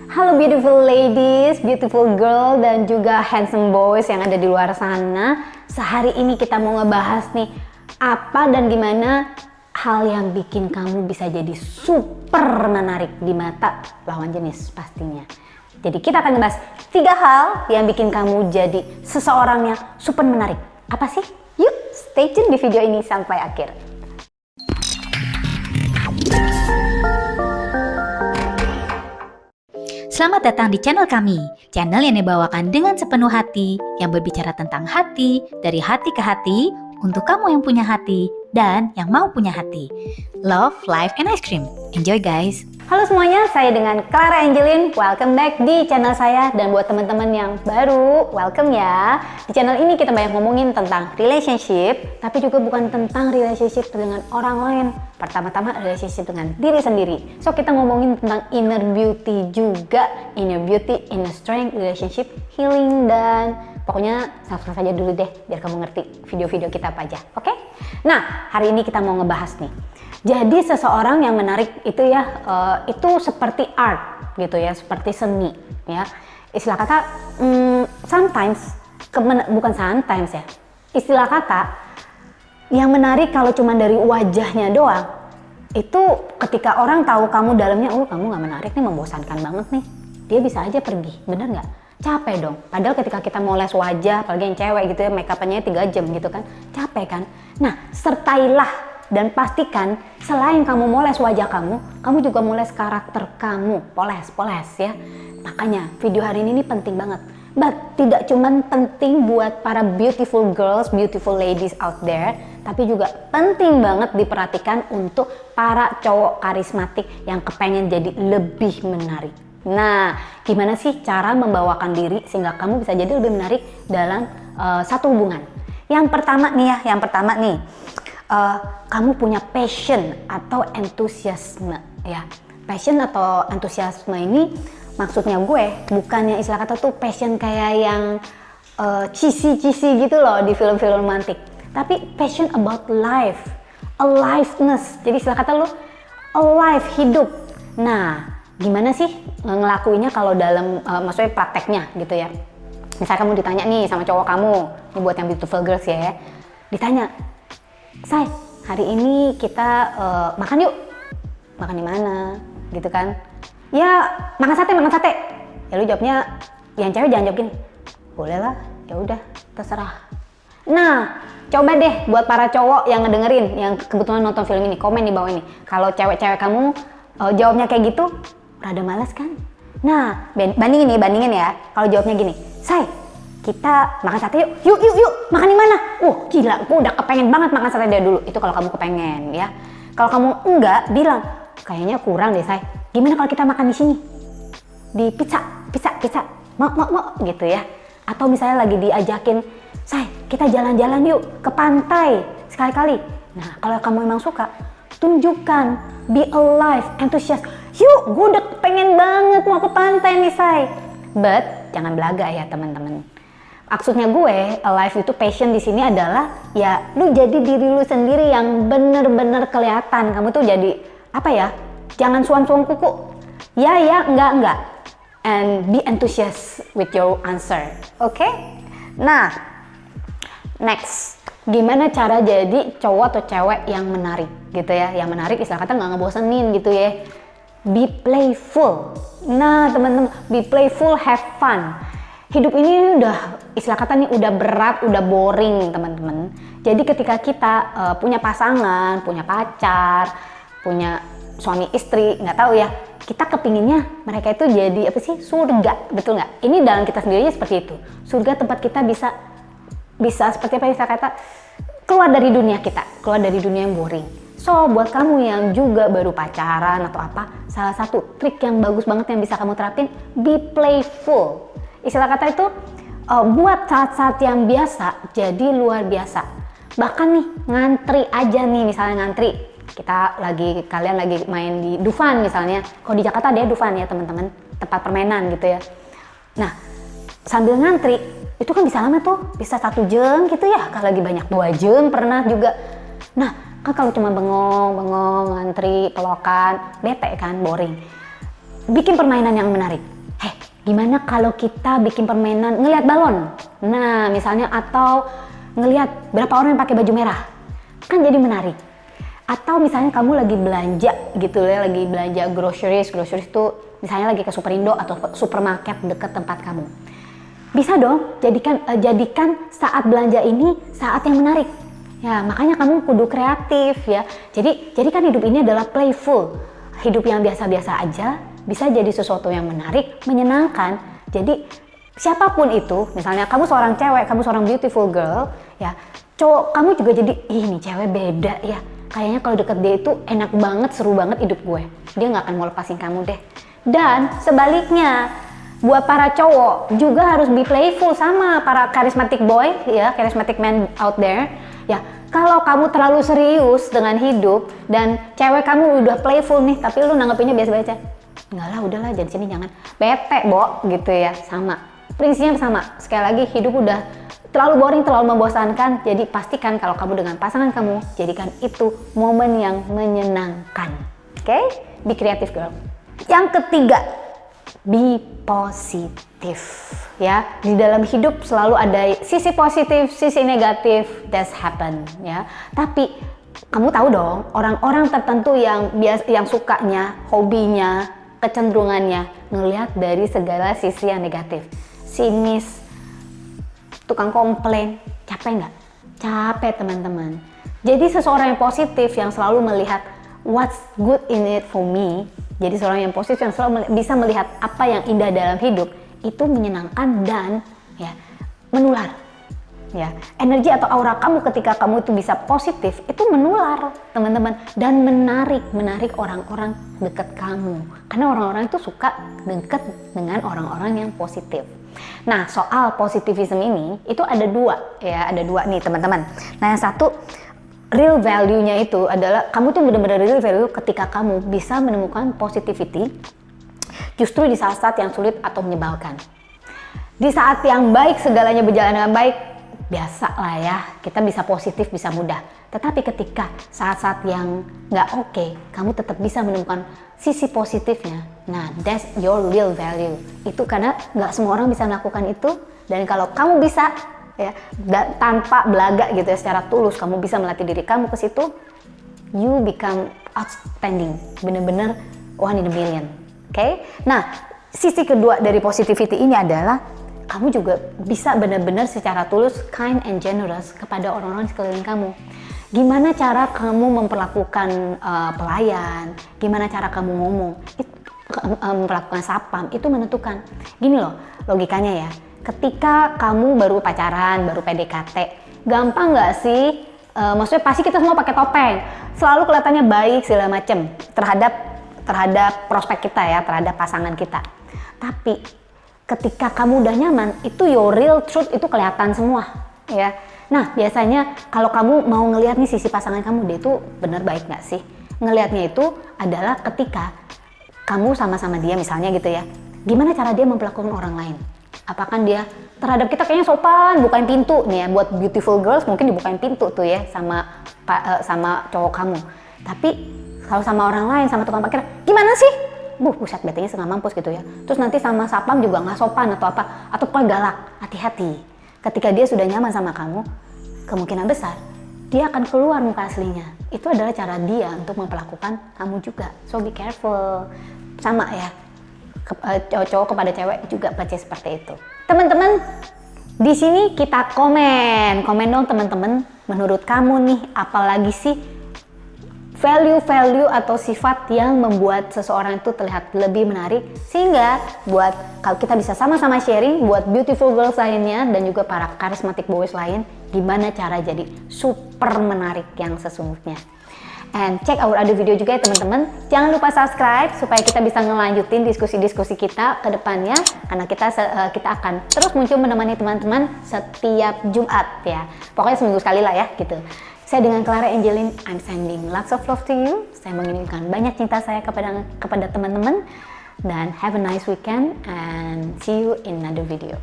Halo beautiful ladies, beautiful girl, dan juga handsome boys yang ada di luar sana. Sehari ini kita mau ngebahas nih, apa dan gimana hal yang bikin kamu bisa jadi super menarik di mata lawan jenis pastinya. Jadi kita akan ngebahas 3 hal yang bikin kamu jadi seseorang yang super menarik. Apa sih? Yuk stay tune di video ini sampai akhir. Selamat datang di channel kami, channel yang dibawakan dengan sepenuh hati, yang berbicara tentang hati, dari hati ke hati, untuk kamu yang punya hati, dan yang mau punya hati. Love, life, and ice cream. Enjoy guys! Halo semuanya, saya dengan Clara Angelin. Welcome back di channel saya. Dan buat teman-teman yang baru, welcome ya. Di channel ini kita banyak ngomongin tentang relationship, tapi juga bukan tentang relationship dengan orang lain. Pertama-tama relationship dengan diri sendiri. So kita ngomongin tentang inner beauty juga. Inner beauty, inner strength, relationship, healing, dan pokoknya subscribe aja dulu deh biar kamu ngerti video-video kita apa aja. Oke? Nah, hari ini kita mau ngebahas nih. Jadi seseorang yang menarik itu ya, itu seperti art gitu ya, seperti seni ya. Istilah kata sometimes, bukan sometimes ya. Istilah kata yang menarik kalau cuma dari wajahnya doang, itu ketika orang tahu kamu dalamnya, oh kamu nggak menarik nih, membosankan banget nih, dia bisa aja pergi, bener nggak? Capek dong. Padahal ketika kita mau les wajah, apalagi yang cewek gitu ya, make up-nya 3 jam gitu kan, capek kan? Nah, sertailah dan pastikan selain kamu moles wajah kamu juga moles karakter kamu, poles ya. Makanya video hari ini penting banget. But tidak cuman penting buat para beautiful girls, beautiful ladies out there, tapi juga penting banget diperhatikan untuk para cowok karismatik yang kepengen jadi lebih menarik. Nah, gimana sih cara membawakan diri sehingga kamu bisa jadi lebih menarik dalam satu hubungan? Yang pertama nih, kamu punya passion atau entusiasme ya. Passion atau entusiasme ini maksudnya gue bukannya istilah kata tuh passion kayak yang cheesy gitu loh di film-film romantik, tapi passion about life, aliveness. Jadi istilah kata lo alive, hidup. Nah, gimana sih ngelakuinnya kalau dalam maksudnya prakteknya gitu ya. Misalnya kamu ditanya nih sama cowok kamu, ini buat yang beautiful girls ya, ditanya, "Say, hari ini kita makan yuk." "Makan di mana?" gitu kan. "Ya, makan sate." Ya lu jawabnya, yang cewek jangan jawab gini, "Boleh lah, ya udah, terserah." Nah, coba deh buat para cowok yang ngedengerin, yang kebetulan nonton film ini, komen di bawah ini. Kalau cewek-cewek kamu jawabnya kayak gitu, rada malas kan? Nah, bandingin ya. Kalau jawabnya gini, "Say, kita makan sate yuk. Yuk. Makan di mana?" Gila, gue udah kepengen banget makan sate dia dulu. Itu kalau kamu kepengen ya. Kalau kamu enggak, bilang, "Kayaknya kurang deh, Say. Gimana kalau kita makan di sini? Di pizza. Mau gitu ya." Atau misalnya lagi diajakin, "Say, kita jalan-jalan yuk ke pantai sekali-kali." Nah, kalau kamu emang suka, tunjukkan, be alive, antusias. "Yuk, gue udah pengen banget mau ke pantai nih, Say." But jangan belaga ya teman-teman. Maksudnya gue, alive itu passion di sini adalah ya lu jadi diri lu sendiri yang bener-bener kelihatan. Kamu tuh jadi apa ya? Jangan suam-suam kuku. Ya, enggak. And be enthusiastic with your answer. Oke? Nah, next. Gimana cara jadi cowok atau cewek yang menarik gitu ya? Yang menarik istilah kata nggak ngebosenin gitu ya. Be playful. Nah teman-teman, be playful, have fun. Hidup ini udah istilah kata nih udah berat, udah boring teman-teman. Jadi ketika kita punya pasangan, punya pacar, punya suami istri, nggak tahu ya, kita kepinginnya mereka itu jadi apa sih, surga, betul nggak? Ini dalam kita sendirinya seperti itu. Surga tempat kita bisa seperti apa istilah kata, keluar dari dunia kita, keluar dari dunia yang boring. So, buat kamu yang juga baru pacaran atau apa, salah satu trik yang bagus banget yang bisa kamu terapin, be playful. Istilah kata itu, buat saat-saat yang biasa jadi luar biasa. Bahkan nih, ngantri aja nih, misalnya ngantri. Kalian lagi main di Dufan misalnya. Kalau di Jakarta ada Dufan ya teman-teman, tempat permainan gitu ya. Nah, sambil ngantri, itu kan bisa lama tuh, bisa 1 jam gitu ya. Kalau lagi banyak 2 jam pernah juga. Nah, kan kalau cuma bengong, ngantri, pelokan, bete kan, boring. Bikin permainan yang menarik. Gimana kalau kita bikin permainan ngelihat balon? Nah, misalnya atau ngelihat berapa orang yang pakai baju merah. Kan jadi menarik. Atau misalnya kamu lagi belanja gitu ya, lagi belanja groceries itu misalnya lagi ke Superindo atau supermarket dekat tempat kamu. Bisa dong jadikan saat belanja ini saat yang menarik. Ya, makanya kamu kudu kreatif ya. Jadi kan hidup ini adalah playful. Hidup yang biasa-biasa aja bisa jadi sesuatu yang menarik, menyenangkan. Jadi siapapun itu, misalnya kamu seorang cewek, kamu seorang beautiful girl, ya cowok kamu juga jadi, ini cewek beda ya. Kayaknya kalau deket dia itu enak banget, seru banget hidup gue. Dia nggak akan mau lepasin kamu deh. Dan sebaliknya, buat para cowok juga harus be playful sama para charismatic boy, ya, charismatic man out there. Ya, kalau kamu terlalu serius dengan hidup dan cewek kamu udah playful nih, tapi lu nanggepinnya biasa-biasa. Enggak lah, udahlah, jadi sini jangan. Bete, Bo, gitu ya, sama. Prinsipnya sama. Sekali lagi, hidup udah terlalu boring, terlalu membosankan. Jadi pastikan kalau kamu dengan pasangan kamu, jadikan itu momen yang menyenangkan. Oke? Be creative, girl. Yang ketiga, be positif. Ya, di dalam hidup selalu ada sisi positif, sisi negatif. That's happen, ya. Tapi kamu tahu dong, orang-orang tertentu yang sukanya, hobinya, kecenderungannya ngelihat dari segala sisi yang negatif. Sinis, tukang komplain, capek nggak? Capek, teman-teman. Jadi seseorang yang positif yang selalu melihat what's good in it for me, jadi seorang yang positif yang selalu bisa melihat apa yang indah dalam hidup, itu menyenangkan dan ya menular. Ya, energi atau aura kamu ketika kamu itu bisa positif itu menular, teman-teman, dan menarik orang-orang dekat kamu. Karena orang-orang itu suka dekat dengan orang-orang yang positif. Nah, soal positivism ini itu ada dua nih, teman-teman. Nah, yang satu, real value-nya itu adalah kamu tuh benar-benar real value ketika kamu bisa menemukan positivity justru di saat-saat yang sulit atau menyebalkan. Di saat yang baik segalanya berjalan dengan baik, biasa lah ya, kita bisa positif, bisa mudah. Tetapi ketika saat-saat yang nggak oke, kamu tetap bisa menemukan sisi positifnya. Nah, that's your real value. Itu karena nggak semua orang bisa melakukan itu. Dan kalau kamu bisa, ya, tanpa belaga gitu ya, secara tulus, kamu bisa melatih diri kamu ke situ, you become outstanding. Bener-bener one in a million. Oke? Nah, sisi kedua dari positivity ini adalah kamu juga bisa benar-benar secara tulus, kind and generous kepada orang-orang di sekeliling kamu. Gimana cara kamu memperlakukan pelayan, gimana cara kamu ngomong, melakukan sapam, itu menentukan. Gini loh, logikanya ya, ketika kamu baru pacaran, baru PDKT, gampang nggak sih? Maksudnya pasti kita semua pakai topeng, selalu kelihatannya baik segala macem terhadap prospek kita ya, terhadap pasangan kita. Tapi ketika kamu udah nyaman, itu your real truth itu kelihatan semua, ya. Nah, biasanya kalau kamu mau ngelihat nih sisi pasangan kamu, dia itu bener baik nggak sih? Ngelihatnya itu adalah ketika kamu sama-sama dia misalnya gitu ya. Gimana cara dia memperlakukan orang lain? Apakah dia terhadap kita kayaknya sopan, bukain pintu nih ya. Buat beautiful girls mungkin dibukain pintu tuh ya sama cowok kamu. Tapi kalau sama orang lain, sama tukang parkir, gimana sih? Buset, betenya setengah mampus gitu ya. Terus nanti sama sapam juga nggak sopan atau apa, atau pokoknya galak. Hati-hati. Ketika dia sudah nyaman sama kamu, kemungkinan besar dia akan keluar muka aslinya. Itu adalah cara dia untuk memperlakukan kamu juga. So be careful. Sama ya, cowok kepada cewek juga persis seperti itu. Teman-teman, di sini kita komen dong teman-teman. Menurut kamu nih, apalagi sih value atau sifat yang membuat seseorang itu terlihat lebih menarik, sehingga buat kalau kita bisa sama-sama sharing buat beautiful girls lainnya dan juga para charismatic boys lain, gimana cara jadi super menarik yang sesungguhnya. And check our other video juga ya teman-teman. Jangan lupa subscribe supaya kita bisa ngelanjutin diskusi-diskusi kita ke depannya, karena kita akan terus muncul menemani teman-teman setiap Jumat ya. Pokoknya seminggu sekali lah ya gitu. Saya dengan Clara Angeline, I'm sending lots of love to you. Saya mengirimkan banyak cinta saya kepada teman-teman. Dan have a nice weekend and see you in another video.